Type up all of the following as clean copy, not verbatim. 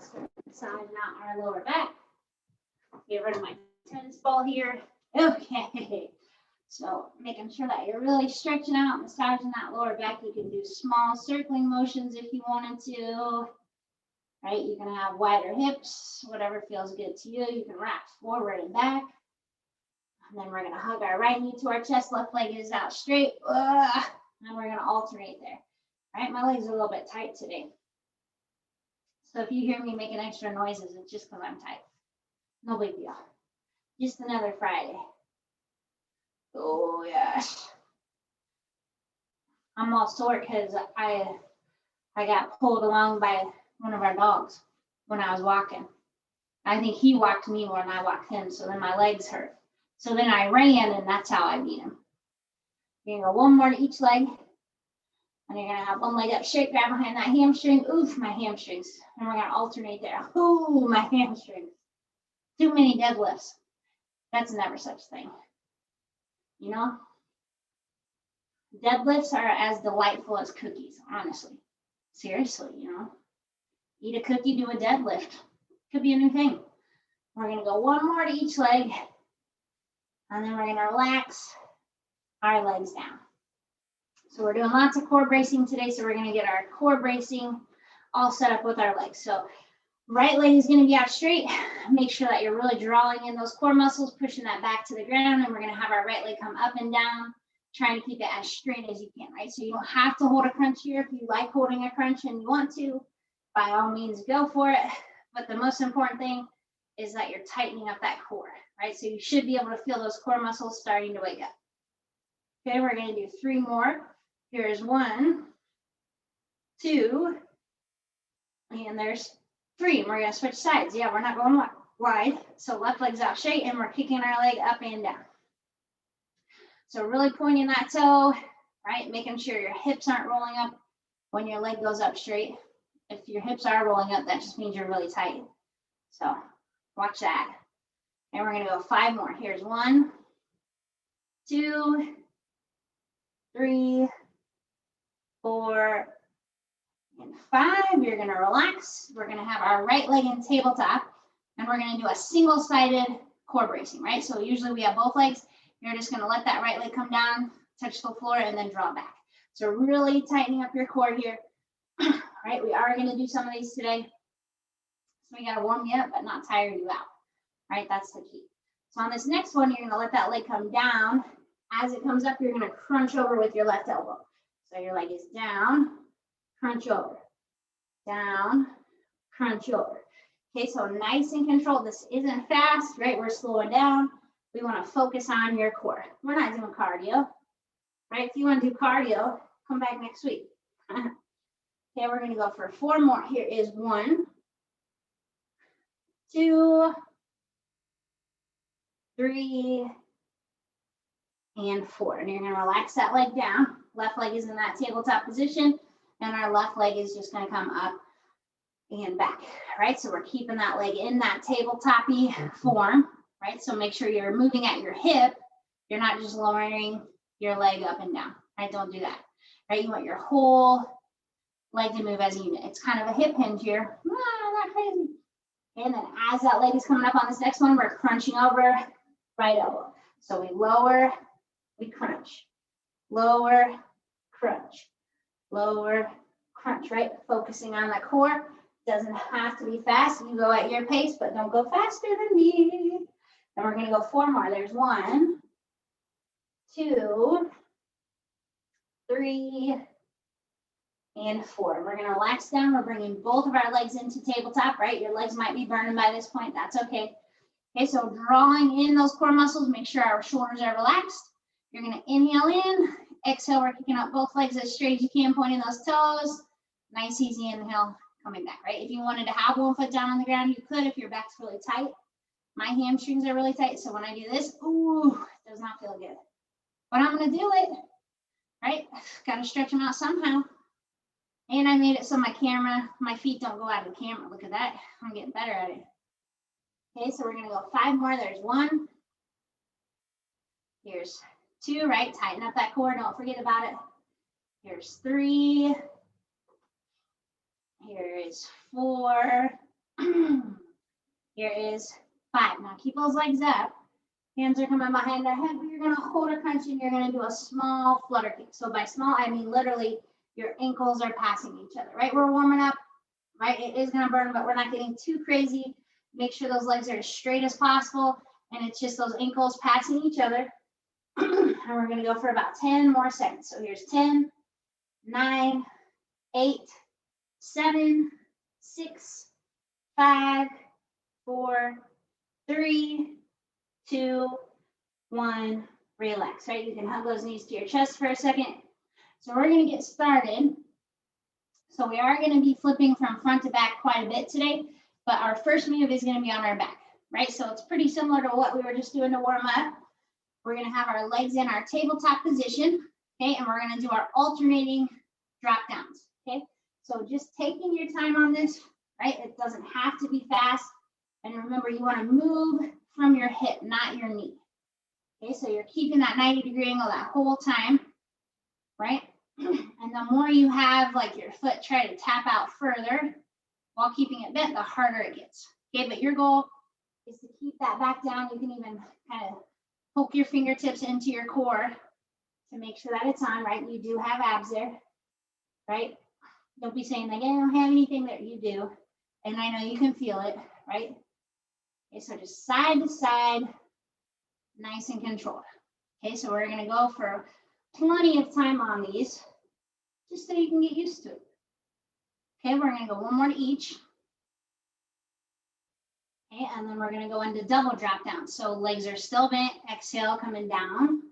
start massaging out our lower back. Get rid of my tennis ball here. Okay. So making sure that you're really stretching out, massaging that lower back. You can do small circling motions if you wanted to. Right? You can have wider hips, whatever feels good to you. You can rock forward and back. And then we're going to hug our right knee to our chest. Left leg is out straight. And we're going to alternate there. All right? My legs are a little bit tight today. So if you hear me making extra noises, it's just because I'm tight. No big deal. Just another Friday. Oh, yes. I'm all sore because I got pulled along by one of our dogs when I was walking. I think he walked me more than I walked him, so then my legs hurt. So then I ran, and that's how I beat him. You're going to go one more to each leg. And you're going to have one leg up straight, grab behind that hamstring. Oof, my hamstrings. And we're going to alternate there. Ooh, my hamstrings. Too many deadlifts. That's never such thing. You know? Deadlifts are as delightful as cookies, honestly. Seriously, you know? Eat a cookie, do a deadlift. Could be a new thing. We're going to go one more to each leg. And then we're going to relax our legs down. So we're doing lots of core bracing today. So we're going to get our core bracing all set up with our legs. So right leg is going to be out straight. Make sure that you're really drawing in those core muscles, pushing that back to the ground. And we're going to have our right leg come up and down, trying to keep it as straight as you can, right? So you don't have to hold a crunch here. If you like holding a crunch and you want to, by all means, go for it. But the most important thing is that you're tightening up that core, right? So you should be able to feel those core muscles starting to wake up. Okay, we're going to do 3 more. Here's 1, 2, and there's 3. And we're going to switch sides. Yeah, we're not going wide. So left leg's out straight, and we're kicking our leg up and down. So really pointing that toe, right? Making sure your hips aren't rolling up when your leg goes up straight. If your hips are rolling up, that just means you're really tight. So watch that. And we're going to go 5 more. Here's 1, 2, 3, 4, and 5. You're going to relax. We're going to have our right leg in tabletop, and we're going to do a single-sided core bracing, right? So usually we have both legs. You're just going to let that right leg come down, touch the floor, and then draw back. So really tightening up your core here. Right? We are going to do some of these today. So we got to warm you up, but not tire you out. Right? That's the key. So on this next one, you're going to let that leg come down. As it comes up, you're going to crunch over with your left elbow. So your leg is down, crunch over, down, crunch over. Okay, so nice and controlled. This isn't fast, right? We're slowing down. We want to focus on your core. We're not doing cardio, right? If you want to do cardio, come back next week. Okay, we're going to go for 4 more. Here is 1, 2, 3, and 4. And you're going to relax that leg down. Left leg is in that tabletop position, and our left leg is just going to come up and back, right? So we're keeping that leg in that tabletop-y form, right? So make sure you're moving at your hip. You're not just lowering your leg up and down, right? Don't do that, right? You want your whole leg to move as a unit. It's kind of a hip hinge here. Not crazy. And then as that leg is coming up on this next one, we're crunching over right elbow. So we lower, we crunch, lower, crunch, lower, crunch, right? Focusing on the core. Doesn't have to be fast. You go at your pace, but don't go faster than me. And we're going to go 4 more. There's 1, 2, 3, and 4. We're going to relax down. We're bringing both of our legs into tabletop, right? Your legs might be burning by this point. That's okay. Okay, so drawing in those core muscles, make sure our shoulders are relaxed. You're going to inhale in, exhale. We're kicking up both legs as straight as you can, pointing those toes. Nice, easy inhale, coming back, right? If you wanted to have 1 foot down on the ground, you could if your back's really tight. My hamstrings are really tight, so when I do this, ooh, it does not feel good. But I'm going to do it, right? Got to stretch them out somehow. And I made it so my feet don't go out of the camera. Look at that. I'm getting better at it. Okay, so we're going to go 5 more. There's 1. Here's 2, right? Tighten up that core. Don't forget about it. Here's 3. Here is 4. Here is 5. Now keep those legs up. Hands are coming behind our head, but you're gonna hold a crunch and you're gonna do a small flutter kick. So by small, I mean literally your ankles are passing each other, right? We're warming up, right? It is gonna burn, but we're not getting too crazy. Make sure those legs are as straight as possible, and it's just those ankles passing each other. And we're gonna go for about 10 more seconds. So here's 10, 9, 8, 7, 6, 5, 4, 3, 2, 1, relax, right? You can hug those knees to your chest for a second. So we're gonna get started. So we are gonna be flipping from front to back quite a bit today, but our first move is gonna be on our back, right? So it's pretty similar to what we were just doing to warm up. We're gonna have our legs in our tabletop position, okay? And we're gonna do our alternating drop downs, okay? So just taking your time on this, right? It doesn't have to be fast. And remember, you wanna move from your hip, not your knee. Okay, so you're keeping that 90-degree angle that whole time, right? And the more you have like your foot try to tap out further while keeping it bent, the harder it gets. Okay, but your goal is to keep that back down. You can even kind of poke your fingertips into your core to make sure that it's on, right? You do have abs there, right? Don't be saying like, I don't have anything there. You do. And I know you can feel it, right? Okay, so just side to side, nice and controlled. Okay, so we're gonna go for plenty of time on these, just so you can get used to it. Okay, we're gonna go one more to each. Okay, and then we're gonna go into double drop down. So legs are still bent, exhale, coming down.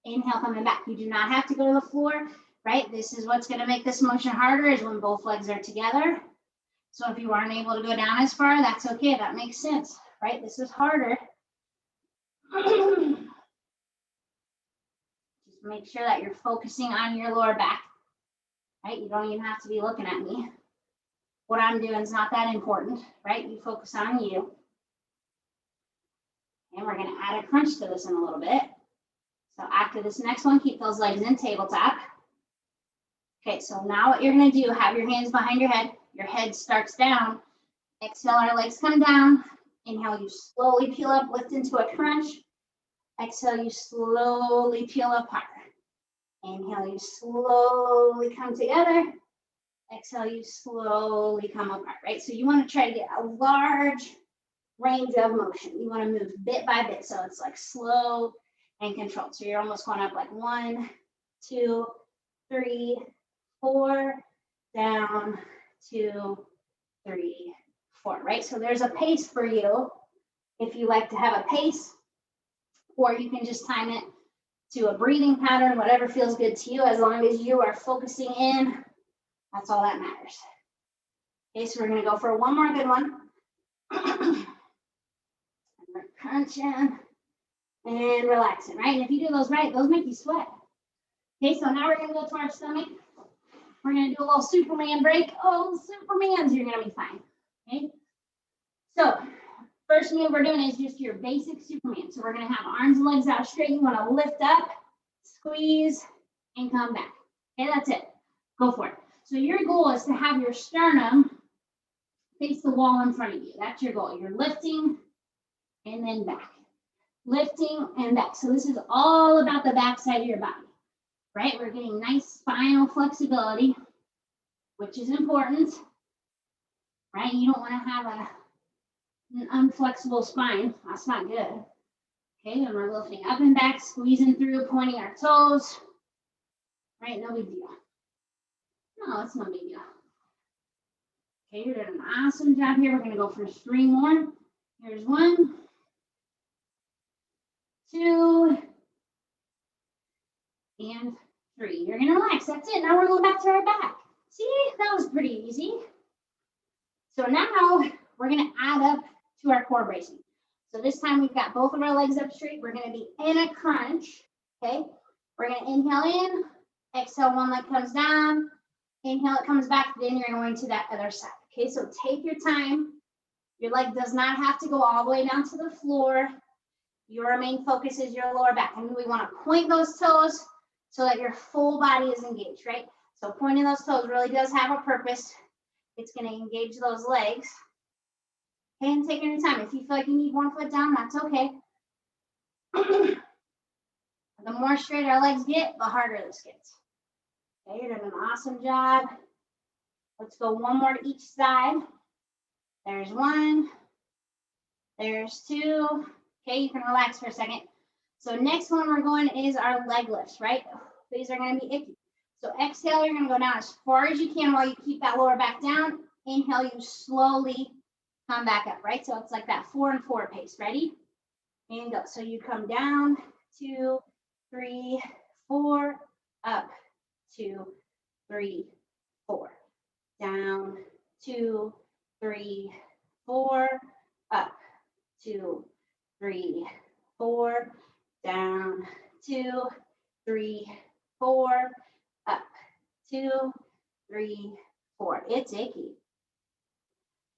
Inhale, coming back. You do not have to go to the floor, right? This is what's gonna make this motion harder is when both legs are together. So if you aren't able to go down as far, that's okay, that makes sense, right? This is harder. Just make sure that you're focusing on your lower back, right? You don't even have to be looking at me. What I'm doing is not that important, right? You focus on you. And we're gonna add a crunch to this in a little bit. So after this next one, keep those legs in tabletop. Okay, so now what you're gonna do, have your hands behind your head starts down. Exhale, our legs come down. Inhale, you slowly peel up, lift into a crunch. Exhale, you slowly peel apart. Inhale, you slowly come together. Exhale, you slowly come apart, right? So you want to try to get a large range of motion. You want to move bit by bit. So it's like slow and controlled. So you're almost going up like 1, 2, 3, 4, down, 2, 3, 4, right? So there's a pace for you if you like to have a pace, or you can just time it to a breathing pattern, whatever feels good to you, as long as you are focusing in, that's all that matters. Okay, so we're gonna go for one more good one. We're crunching and relaxing, right? And if you do those right, those make you sweat. Okay, so now we're gonna go to our stomach. We're gonna do a little Superman break. Oh, Supermans, you're gonna be fine, okay? So first move we're doing is just your basic Superman. So we're gonna have arms and legs out straight. You wanna lift up, squeeze, and come back. Okay, that's it. Go for it. So your goal is to have your sternum face the wall in front of you. That's your goal. You're lifting and then back. Lifting and back. So this is all about the back side of your body, right? We're getting nice spinal flexibility, which is important, right? You don't wanna have an unflexible spine. That's not good. Okay, then we're lifting up and back, squeezing through, pointing our toes. Right, no big deal. No, it's no big deal. Okay, you're doing an awesome job here. We're gonna go for 3 more. Here's 1, 2, and 3. You're gonna relax, that's it. Now we're going back to our back. See, that was pretty easy. So now we're gonna add up to our core bracing. So this time we've got both of our legs up straight. We're gonna be in a crunch, okay? We're gonna inhale in, exhale, one leg comes down, inhale, it comes back, then you're going to that other side, okay? So take your time. Your leg does not have to go all the way down to the floor. Your main focus is your lower back. And we wanna point those toes so that your full body is engaged, right? So pointing those toes really does have a purpose. It's gonna engage those legs. Okay, and taking your time. If you feel like you need one foot down, that's okay. The more straight our legs get, the harder this gets. Okay, you're doing an awesome job. Let's go one more to each side. There's one. There's two. Okay, you can relax for a second. So next one we're going is our leg lifts, right? These are going to be icky. So exhale, you're going to go down as far as you can while you keep that lower back down. Inhale, you slowly come back up, right? So it's like that 4 and 4 pace. Ready? And go. So you come down, 2, 3, 4, up, 2, 3, 4, down, 2, 3, 4, up, 2, 3, 4, down, 2, 3, 4, up, 2, 3, 4. It's icky.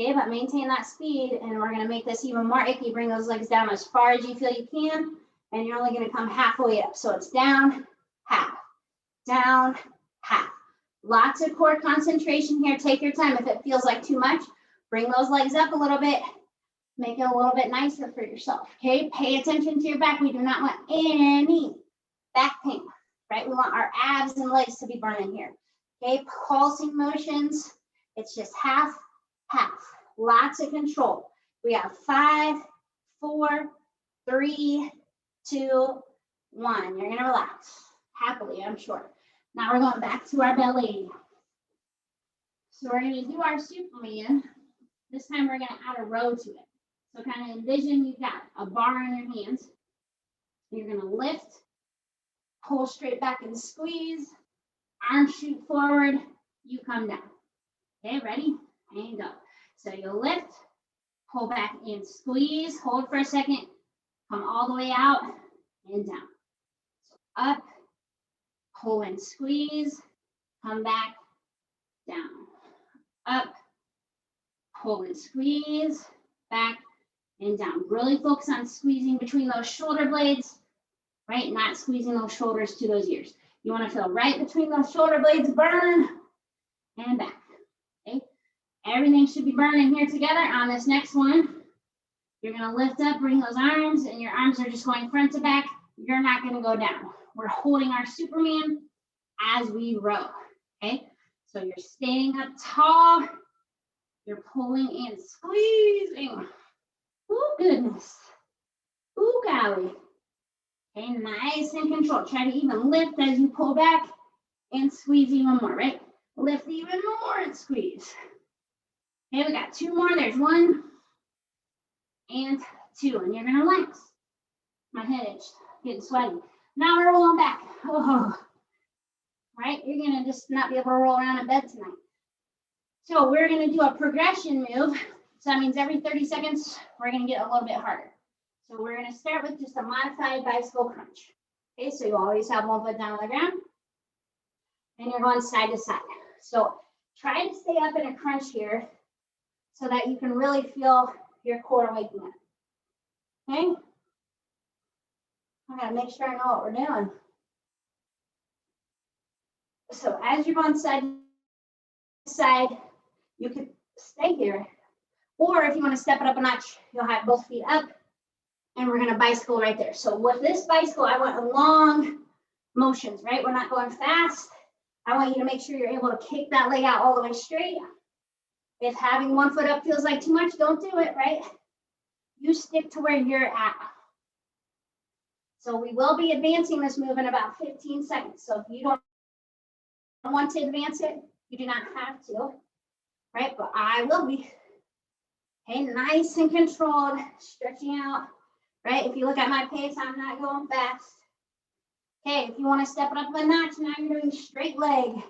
Okay, but maintain that speed, and we're going to make this even more icky. Bring those legs down as far as you feel you can, and you're only going to come halfway up. So it's down, half, down, half. Lots of core concentration here. Take your time. If it feels like too much, bring those legs up a little bit. Make it a little bit nicer for yourself, okay? Pay attention to your back. We do not want any back pain, right? We want our abs and legs to be burning here, okay? Pulsing motions. It's just half, half. Lots of control. We have 5, 4, 3, 2, 1. You're gonna relax happily, I'm sure. Now we're going back to our belly. So we're gonna do our Superman. This time we're gonna add a row to it. So kind of envision you've got a bar in your hands. You're gonna lift, pull straight back and squeeze, arms shoot forward, you come down. Okay, ready? And go. So you'll lift, pull back and squeeze, hold for a second, come all the way out and down. So up, pull and squeeze, come back, down. Up, pull and squeeze, back and down. Really focus on squeezing between those shoulder blades, right? Not squeezing those shoulders to those ears. You want to feel right between those shoulder blades, burn and back, okay? Everything should be burning here together. On this next one, you're going to lift up, bring those arms, and your arms are just going front to back. You're not going to go down. We're holding our Superman as we row, okay? So you're staying up tall. You're pulling and squeezing. Oh, goodness. Oh, golly. Okay, nice and controlled. Try to even lift as you pull back and squeeze even more, right? Lift even more and squeeze. Okay, we got 2 more. There's 1 and 2, and you're gonna relax. My head itched, getting sweaty. Now we're rolling back. Oh, right? You're gonna just not be able to roll around in bed tonight. So we're gonna do a progression move. So that means every 30 seconds, we're gonna get a little bit harder. So we're gonna start with just a modified bicycle crunch. Okay, so you always have 1 foot down on the ground, and you're going side to side. So try to stay up in a crunch here so that you can really feel your core waking up. Okay? I gotta make sure I know what we're doing. So as you're going side to side, you can stay here. Or if you want to step it up a notch, you'll have both feet up, and we're gonna bicycle right there. So with this bicycle, I want long motions, right? We're not going fast. I want you to make sure you're able to kick that leg out all the way straight. If having 1 foot up feels like too much, don't do it, right? You stick to where you're at. So we will be advancing this move in about 15 seconds. So if you don't want to advance it, you do not have to, right? But I will be. Okay, nice and controlled, stretching out, right? If you look at my pace, I'm not going fast. Okay, if you want to step it up a notch, now you're doing straight leg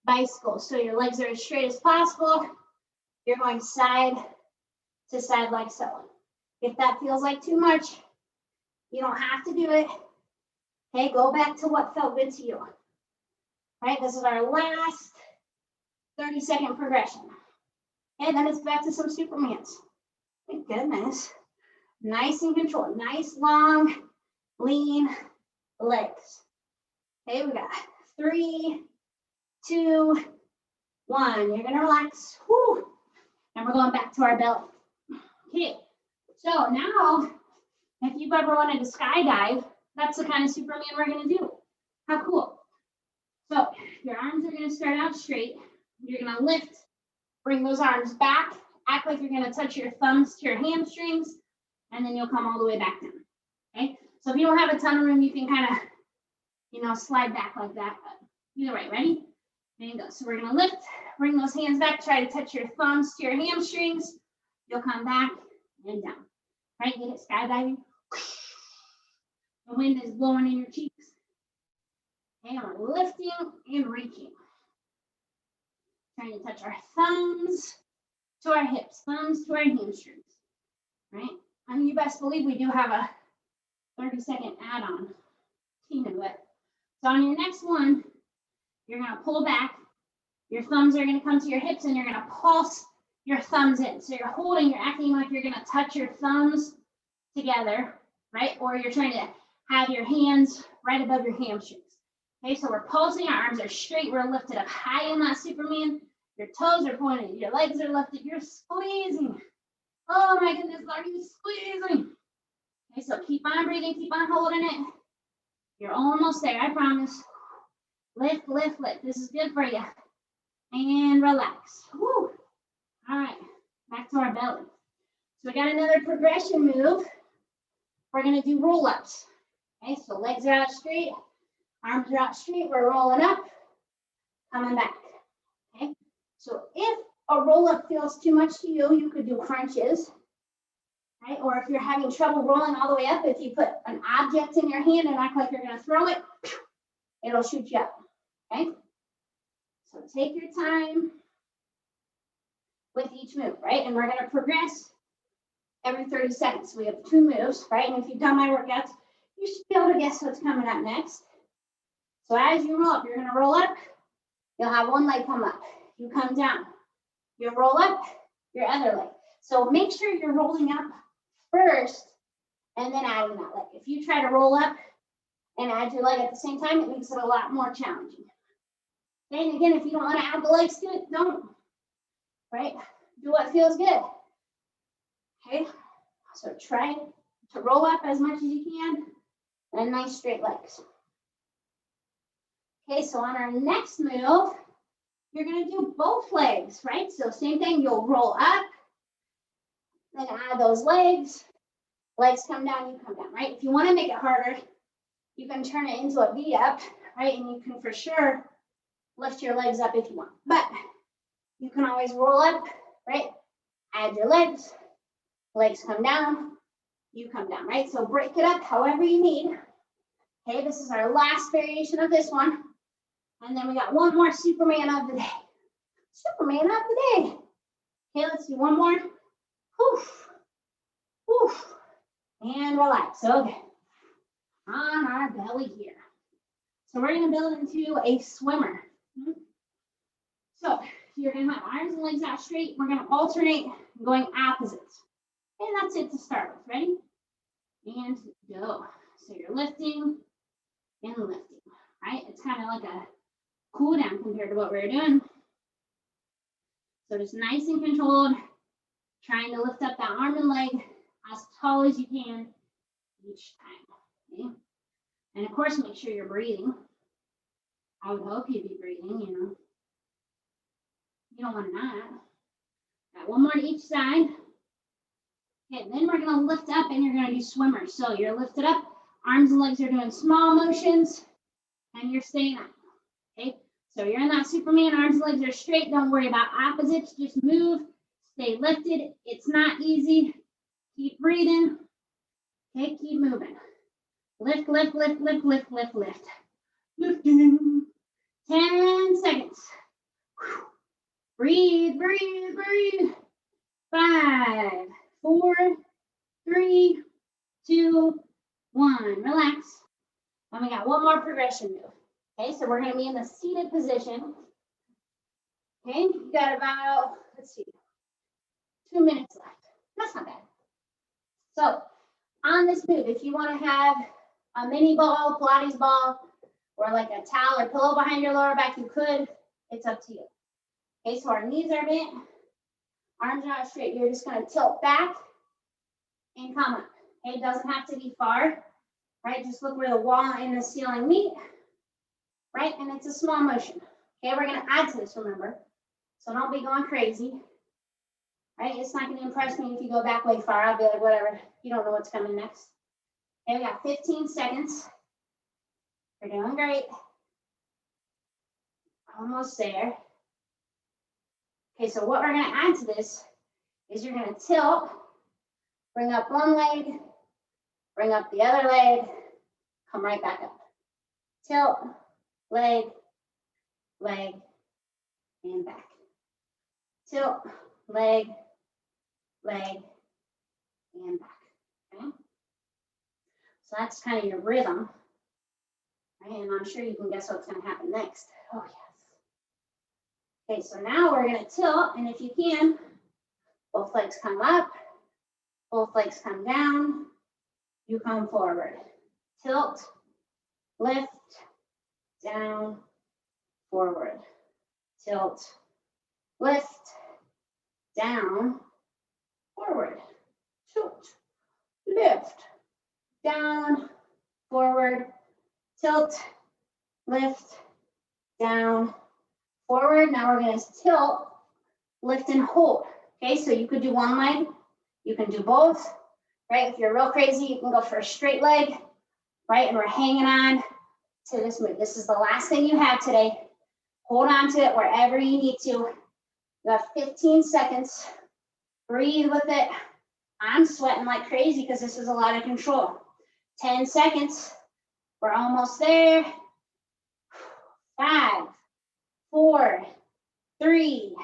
bicycle. So your legs are as straight as possible. You're going side to side like so. If that feels like too much, you don't have to do it. Okay, go back to what felt good to you. All right, this is our last 30-second progression. And then it's back to some Supermans. Thank goodness. Nice and controlled. Nice, long, lean legs. Okay, we got 3, 2, 1. You're gonna relax. Whew. And we're going back to our belly. Okay, so now if you've ever wanted to skydive, that's the kind of Superman we're gonna do. How cool. So your arms are gonna start out straight. You're gonna lift, bring those arms back, act like you're gonna touch your thumbs to your hamstrings, and then you'll come all the way back down, okay? So if you don't have a ton of room, you can kind of, slide back like that, but either way, ready? There you go. So we're gonna lift, bring those hands back, try to touch your thumbs to your hamstrings. You'll come back and down, right? Get it, skydiving. The wind is blowing in your cheeks. Okay, and we're lifting and reaching. Trying to touch our thumbs to our hips, thumbs to our hamstrings, right? And you best believe we do have a 30-second add-on to it. So on your next one, you're gonna pull back. Your thumbs are gonna come to your hips and you're gonna pulse your thumbs in. So you're holding, you're acting like you're gonna touch your thumbs together, right? Or you're trying to have your hands right above your hamstrings. Okay, so we're pulsing, our arms are straight, we're lifted up high in that Superman. Your toes are pointed, your legs are lifted, you're squeezing. Oh my goodness, are you squeezing? Okay, so keep on breathing, keep on holding it. You're almost there, I promise. Lift, lift, lift. This is good for you. And relax. Woo. All right, back to our belly. So we got another progression move. We're gonna do roll-ups. Okay, so legs are out straight, arms are out straight, we're rolling up, coming back. Okay, so if a roll-up feels too much to you, you could do crunches. Right? Or if you're having trouble rolling all the way up, if you put an object in your hand and act like you're gonna throw it, it'll shoot you up, okay? So take your time with each move, right? And we're gonna progress every 30 seconds. We have 2 moves, right? And if you've done my workouts, you should be able to guess what's coming up next. So as you roll up, you're gonna roll up, you'll have one leg come up. You come down, you roll up, your other leg. So make sure you're rolling up first and then adding that leg. If you try to roll up and add your leg at the same time, it makes it a lot more challenging. Okay, and again, if you don't want to add the legs to it, don't, right? Do what feels good. Okay, so try to roll up as much as you can and nice straight legs. Okay, so on our next move, you're gonna do both legs, right? So same thing, you'll roll up, then add those legs. Legs come down, you come down, right? If you want to make it harder, you can turn it into a V up, right? And you can for sure lift your legs up if you want. But you can always roll up, right? Add your legs, legs come down, you come down, right? So break it up however you need. Okay, this is our last variation of this one. And then we got one more Superman of the day. Superman of the day. Okay, let's do one more. Woof, woof, and relax. Okay, on our belly here. So we're gonna build into a swimmer. So you're gonna have arms and legs out straight. We're gonna alternate going opposites. And that's it to start with. Ready? And go. So you're lifting and lifting, right? It's kind of like a cool down compared to what we're doing. So just nice and controlled, trying to lift up that arm and leg as tall as you can each time, okay? And of course, make sure you're breathing. I would hope you'd be breathing, You don't want to not. Got one more to each side. Okay, then we're gonna lift up and you're gonna do swimmers. So you're lifted up, arms and legs are doing small motions, and you're staying up, okay? So you're in that Superman, arms and legs are straight. Don't worry about opposites, just move, stay lifted. It's not easy. Keep breathing. Okay, keep moving. Lift, lift, lift, lift, lift, lift, lift. Lifting. 10 seconds. Breathe, breathe, breathe. 5, 4, 3, 2, 1. Relax. And we got one more progression move. Okay, so we're going to be in the seated position. Okay, you got about, let's see, 2 minutes left. That's not bad. So on this move, if you want to have a mini ball, Pilates ball, or like a towel or pillow behind your lower back, you could. It's up to you. Okay, so our knees are bent, arms are out straight. You're just going to tilt back and come up. Okay, it doesn't have to be far, right? Just look where the wall and the ceiling meet, right? And it's a small motion. Okay, we're gonna add to this, remember. So don't be going crazy, right? It's not gonna impress me if you go back way far. I'll be like, whatever, you don't know what's coming next. Okay, we got 15 seconds. We're doing great. Almost there. Okay, so what we're gonna add to this is you're gonna tilt, bring up one leg, bring up the other leg, come right back up. Tilt, leg, leg, and back. Tilt, leg, leg, and back. Okay? So that's kind of your rhythm. Right? And I'm sure you can guess what's going to happen next. Oh, yes. Okay, so now we're going to tilt, and if you can, both legs come up, both legs come down, you come forward. Tilt, lift, down, forward. Tilt, lift, down, forward. Tilt, lift, down, forward. Tilt, lift, down, forward. Now we're going to tilt, lift, and hold. Okay, so you could do one leg, you can do both, right? If you're real crazy, you can go for a straight leg, right? And we're hanging on to this move. This is the last thing you have today. Hold on to it wherever you need to. You have 15 seconds. Breathe with it. I'm sweating like crazy because this is a lot of control. 10 seconds. We're almost there. 5, 4, 3,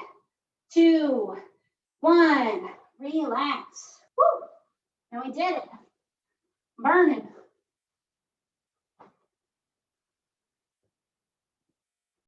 2, 1. Relax. Woo! And we did it. Burning.